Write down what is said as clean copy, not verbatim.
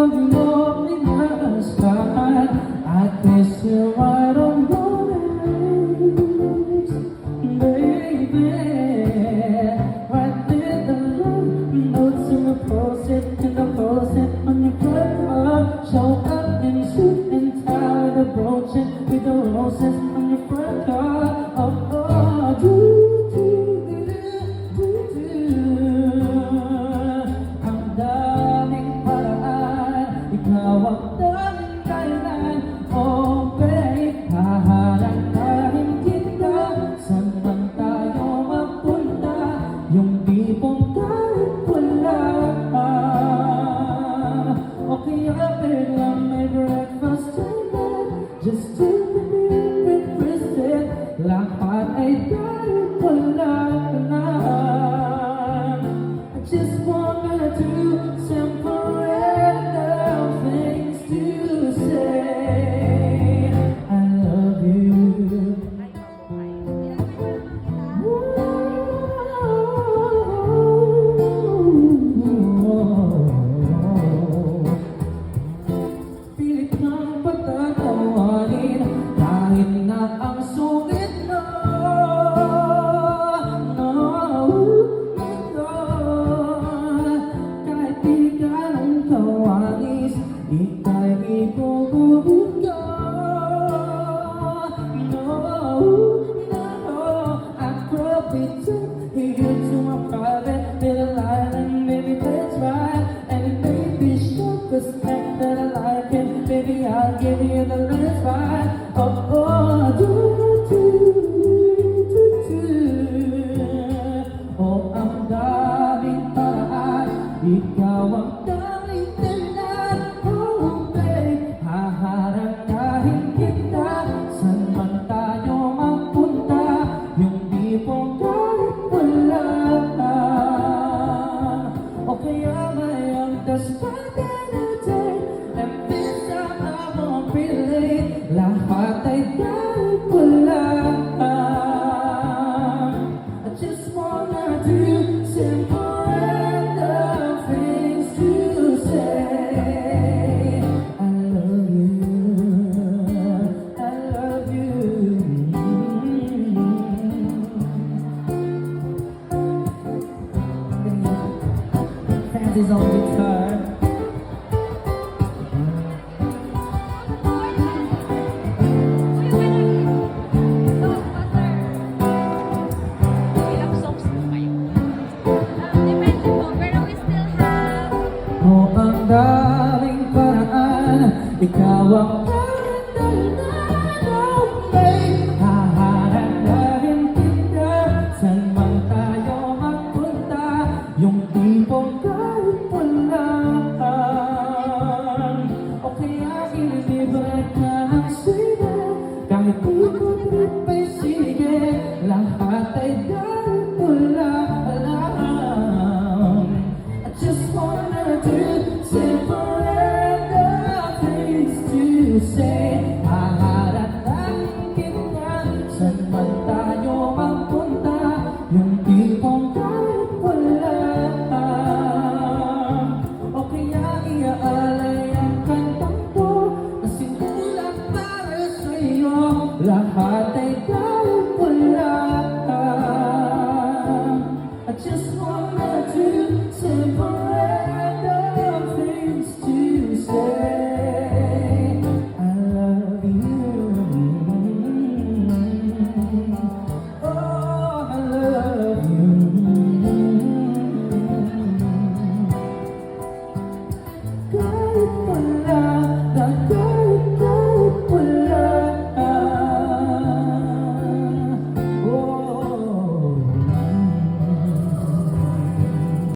Pag mo minastan, at least you're right on notice, baby. Right there, the love notes in the closet, on your front. Show up in suit and tie with a brooch and with the roses on your front door. Oh, oh, do, do, do, do, do. Ang daming paraan, ikaw ang daming kailan. Oh, babe, hahanapin kita, saan man tayo mapunta, yung tipong kahit wala ka. O kaya biglang may breakfast tonight, just to be requested, lahat ay kahit wala ka na. I just wanna do some random things to say I love you. Pilit ng patatawarin kahit na ang sulit na. Kahit di ka ng kawangis, ika'y ikuguhit ka. I probably took you to my private little island, maybe that's right. And it may be short, 'cause fact that I like it, baby, I'll give you the last ride. Oh, oh, do, do, do, do. Oh, ang daming paraan, ikaw ang daming dahilan. Oh, babe, hahanapin kita, saan man tayo mapunta, yung tipong kahit wala ka. O kaya ngayong despite the day, and this time I won't be late, lahat ay kahit wala ka. I just wanna do simple random things to say I love you, I love you. Fancy's on guitar. Ilang songs po kayo? Depende po, pero we still have... Oh, ang daming paraan, ikaw ang daming dahilan. Oh, babe, hahanapin kita, saan man tayo magpunta, yung tipong kahit wala ka. O kaya ilibre ka ng sige, kahit ikot pa'y sige, lahat ay dahil wala lang. I just wanna do simple random things to say. Hahanapin kita, saan man tayo magpunta, yung tipong kahit wala ka. O kaya iaalay ang kantang ko, kasing kulang para sa'yo, lahat ay kahit wala ka. I just wanna